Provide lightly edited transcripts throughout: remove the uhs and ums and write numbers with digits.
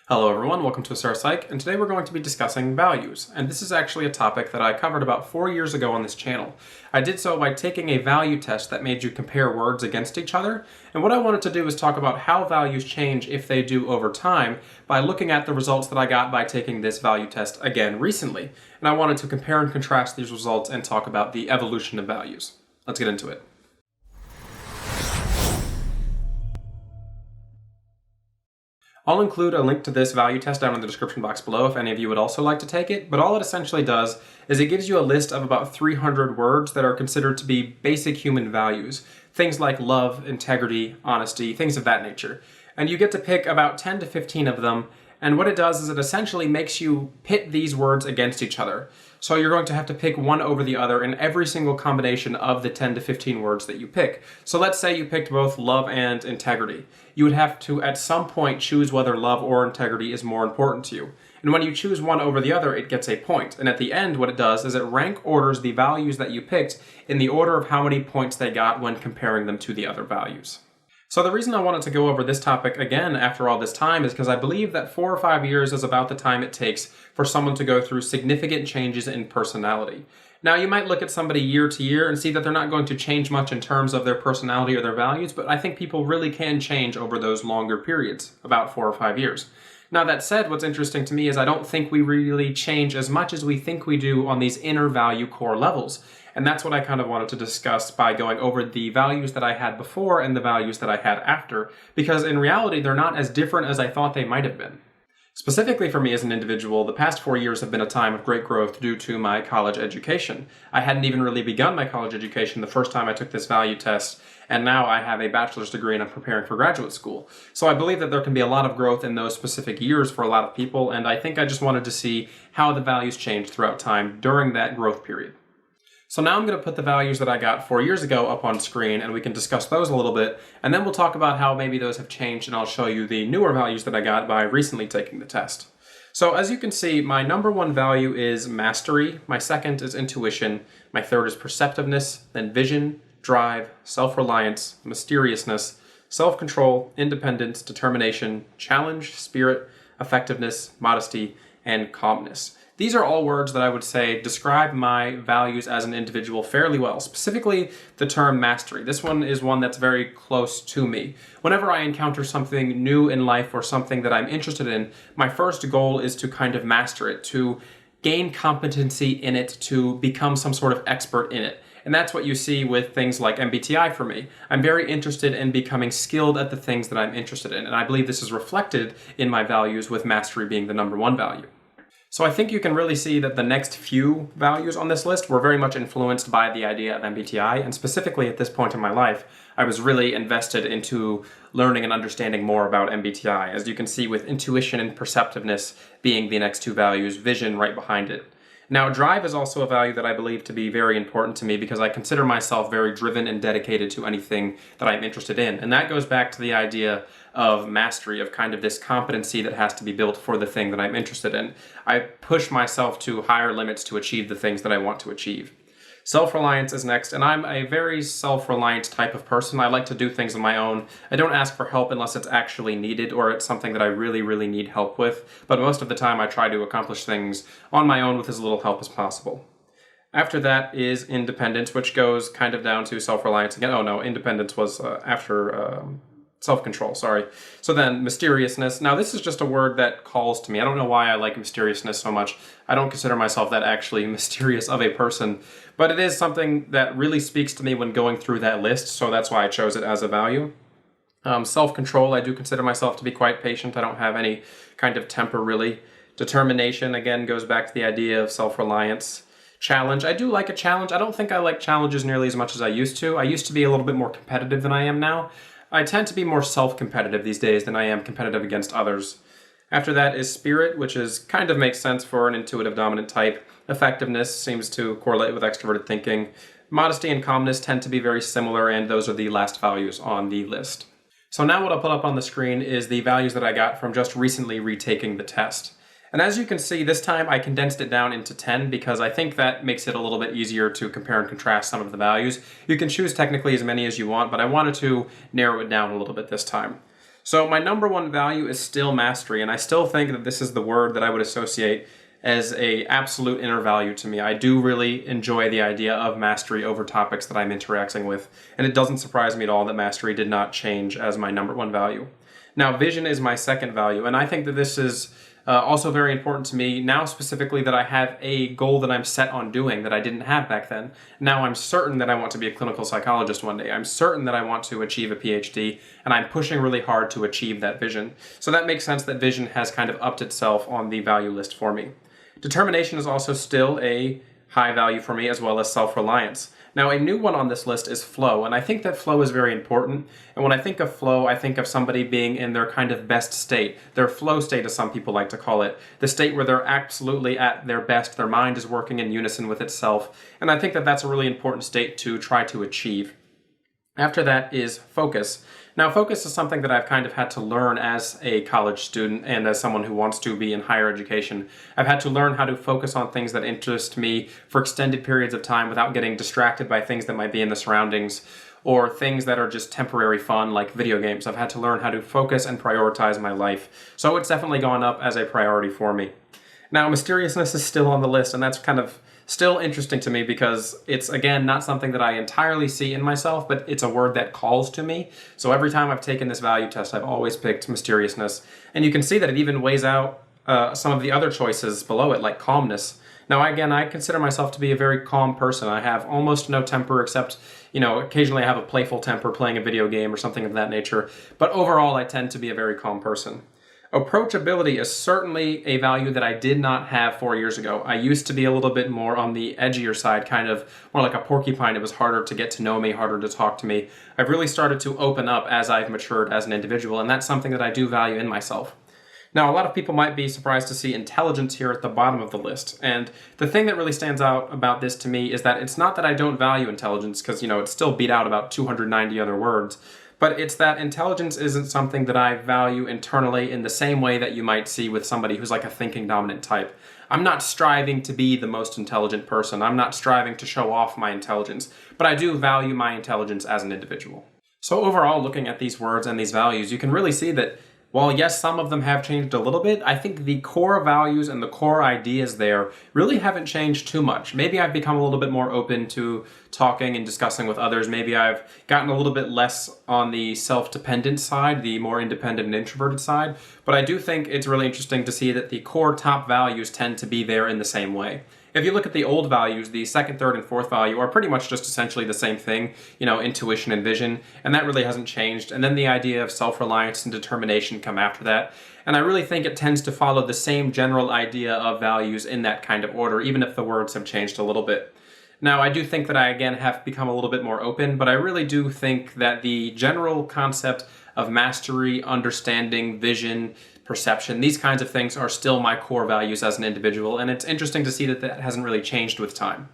Hello everyone, welcome to Star Psych, and today we're going to be discussing values. And this is actually a topic that I covered about 4 years ago on this channel. I did so by taking a value test that made you compare words against each other. And what I wanted to do is talk about how values change if they do over time by looking at the results that I got by taking this value test again recently. And I wanted to compare and contrast these results and talk about the evolution of values. Let's get into it. I'll include a link to this value test down in the description box below if any of you would also like to take it, but all it essentially does is it gives you a list of about 300 words that are considered to be basic human values. Things like love, integrity, honesty, things of that nature. And you get to pick about 10 to 15 of them, and what it does is it essentially makes you pit these words against each other. So you're going to have to pick one over the other in every single combination of the 10 to 15 words that you pick. So let's say you picked both love and integrity. You would have to at some point choose whether love or integrity is more important to you. And when you choose one over the other, it gets a point. And at the end, what it does is it rank orders the values that you picked in the order of how many points they got when comparing them to the other values. So the reason I wanted to go over this topic again after all this time is because I believe that 4 or 5 years is about the time it takes for someone to go through significant changes in personality. Now, you might look at somebody year to year and see that they're not going to change much in terms of their personality or their values, but I think people really can change over those longer periods, about 4 or 5 years. Now, that said, what's interesting to me is I don't think we really change as much as we think we do on these inner value core levels. And that's what I kind of wanted to discuss by going over the values that I had before and the values that I had after, because in reality, they're not as different as I thought they might have been. Specifically for me as an individual, the past 4 years have been a time of great growth due to my college education. I hadn't even really begun my college education the first time I took this value test, and now I have a bachelor's degree and I'm preparing for graduate school. So I believe that there can be a lot of growth in those specific years for a lot of people, and I think I just wanted to see how the values changed throughout time during that growth period. So now I'm going to put the values that I got 4 years ago up on screen and we can discuss those a little bit, and then we'll talk about how maybe those have changed, and I'll show you the newer values that I got by recently taking the test. So as you can see, my number one value is mastery, my second is intuition, my third is perceptiveness, then vision, drive, self-reliance, mysteriousness, self-control, independence, determination, challenge, spirit, effectiveness, modesty, and calmness. These are all words that I would say describe my values as an individual fairly well, specifically the term mastery. This one is one that's very close to me. Whenever I encounter something new in life or something that I'm interested in, my first goal is to kind of master it, to gain competency in it, to become some sort of expert in it. And that's what you see with things like MBTI for me. I'm very interested in becoming skilled at the things that I'm interested in, and I believe this is reflected in my values, with mastery being the number one value. So I think you can really see that the next few values on this list were very much influenced by the idea of MBTI, and specifically at this point in my life, I was really invested into learning and understanding more about MBTI, as you can see with intuition and perceptiveness being the next two values, vision right behind it. Now, drive is also a value that I believe to be very important to me because I consider myself very driven and dedicated to anything that I'm interested in. And that goes back to the idea of mastery, of kind of this competency that has to be built for the thing that I'm interested in. I push myself to higher limits to achieve the things that I want to achieve. Self-reliance is next, and I'm a very self-reliant type of person. I like to do things on my own. I don't ask for help unless it's actually needed or it's something that I really, really need help with. But most of the time I try to accomplish things on my own with as little help as possible. After that is independence, which goes kind of down to self-reliance again. Oh no, independence was after self-control, sorry. So then mysteriousness. Now this is just a word that calls to me. I don't know why I like mysteriousness so much. I don't consider myself that actually mysterious of a person, but it is something that really speaks to me when going through that list, so that's why I chose it as a value. Self-control, I do consider myself to be quite patient. I don't have any kind of temper really. Determination, again, goes back to the idea of self-reliance. Challenge, I do like a challenge. I don't think I like challenges nearly as much as I used to. I used to be a little bit more competitive than I am now. I tend to be more self-competitive these days than I am competitive against others. After that is spirit, which is kind of makes sense for an intuitive dominant type. Effectiveness seems to correlate with extroverted thinking. Modesty and calmness tend to be very similar, and those are the last values on the list. So now what I'll put up on the screen is the values that I got from just recently retaking the test. And as you can see, this time I condensed it down into 10 because I think that makes it a little bit easier to compare and contrast some of the values. You can choose technically as many as you want, but I wanted to narrow it down a little bit this time. So my number one value is still mastery, and I still think that this is the word that I would associate as a absolute inner value to me. I do really enjoy the idea of mastery over topics that I'm interacting with, and it doesn't surprise me at all that mastery did not change as my number one value. Now, vision is my second value, and I think that this is also very important to me now, specifically that I have a goal that I'm set on doing that I didn't have back then. Now I'm certain that I want to be a clinical psychologist one day. I'm certain that I want to achieve a PhD, and I'm pushing really hard to achieve that vision. So that makes sense that vision has kind of upped itself on the value list for me. Determination is also still a high value for me, as well as self-reliance. Now, a new one on this list is flow, and I think that flow is very important. And when I think of flow, I think of somebody being in their kind of best state, their flow state, as some people like to call it, the state where they're absolutely at their best, their mind is working in unison with itself, and I think that that's a really important state to try to achieve. After that is focus. Now, focus is something that I've kind of had to learn as a college student and as someone who wants to be in higher education. I've had to learn how to focus on things that interest me for extended periods of time without getting distracted by things that might be in the surroundings or things that are just temporary fun like video games. I've had to learn how to focus and prioritize my life. So it's definitely gone up as a priority for me. Now, mysteriousness is still on the list, and that's kind of still interesting to me because it's, again, not something that I entirely see in myself, but it's a word that calls to me. So every time I've taken this value test, I've always picked mysteriousness. And you can see that it even weighs out some of the other choices below it, like calmness. Now, again, I consider myself to be a very calm person. I have almost no temper except, occasionally I have a playful temper playing a video game or something of that nature. But overall, I tend to be a very calm person. Approachability is certainly a value that I did not have 4 years ago. I used to be a little bit more on the edgier side, kind of more like a porcupine. It was harder to get to know me, harder to talk to me. I've really started to open up as I've matured as an individual, and that's something that I do value in myself. Now, a lot of people might be surprised to see intelligence here at the bottom of the list. And the thing that really stands out about this to me is that it's not that I don't value intelligence, because, it's still beat out about 290 other words. But it's that intelligence isn't something that I value internally in the same way that you might see with somebody who's like a thinking dominant type. I'm not striving to be the most intelligent person. I'm not striving to show off my intelligence, but I do value my intelligence as an individual. So overall, looking at these words and these values, you can really see that while yes, some of them have changed a little bit, I think the core values and the core ideas there really haven't changed too much. Maybe I've become a little bit more open to talking and discussing with others. Maybe I've gotten a little bit less on the self-dependent side, the more independent and introverted side. But I do think it's really interesting to see that the core top values tend to be there in the same way. If you look at the old values, the second, third, and fourth value are pretty much just essentially the same thing, intuition and vision, and that really hasn't changed. And then the idea of self-reliance and determination come after that. And I really think it tends to follow the same general idea of values in that kind of order, even if the words have changed a little bit. Now, I do think that I, again, have become a little bit more open, but I really do think that the general concept of mastery, understanding, vision, perception, these kinds of things are still my core values as an individual, and it's interesting to see that that hasn't really changed with time.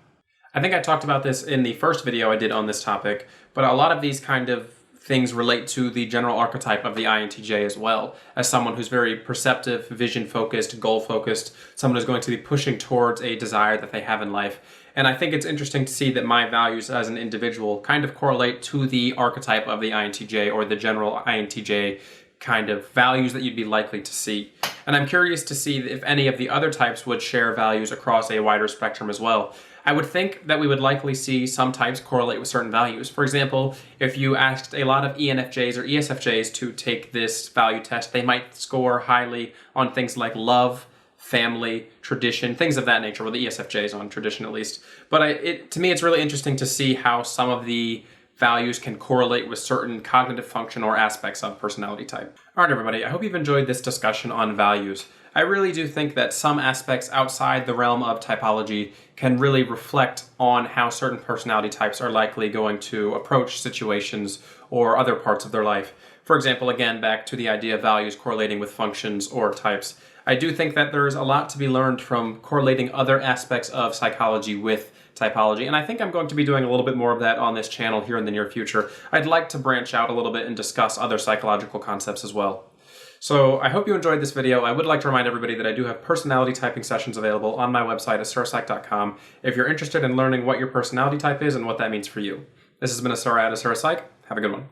I think I talked about this in the first video I did on this topic, but a lot of these kind of things relate to the general archetype of the INTJ as well, as someone who's very perceptive, vision-focused, goal-focused, someone who's going to be pushing towards a desire that they have in life. And I think it's interesting to see that my values as an individual kind of correlate to the archetype of the INTJ or the general INTJ kind of values that you'd be likely to see. And I'm curious to see if any of the other types would share values across a wider spectrum as well. I would think that we would likely see some types correlate with certain values. For example, if you asked a lot of ENFJs or ESFJs to take this value test, they might score highly on things like love, family, tradition, things of that nature, or the ESFJs on tradition at least. But to me, it's really interesting to see how some of the values can correlate with certain cognitive function or aspects of personality type. All right, everybody, I hope you've enjoyed this discussion on values. I really do think that some aspects outside the realm of typology can really reflect on how certain personality types are likely going to approach situations or other parts of their life. For example, again, back to the idea of values correlating with functions or types. I do think that there's a lot to be learned from correlating other aspects of psychology with typology, and I think I'm going to be doing a little bit more of that on this channel here in the near future. I'd like to branch out a little bit and discuss other psychological concepts as well. So I hope you enjoyed this video. I would like to remind everybody that I do have personality typing sessions available on my website, asurapsych.com, if you're interested in learning what your personality type is and what that means for you. This has been Asura at Asura Psych. Have a good one.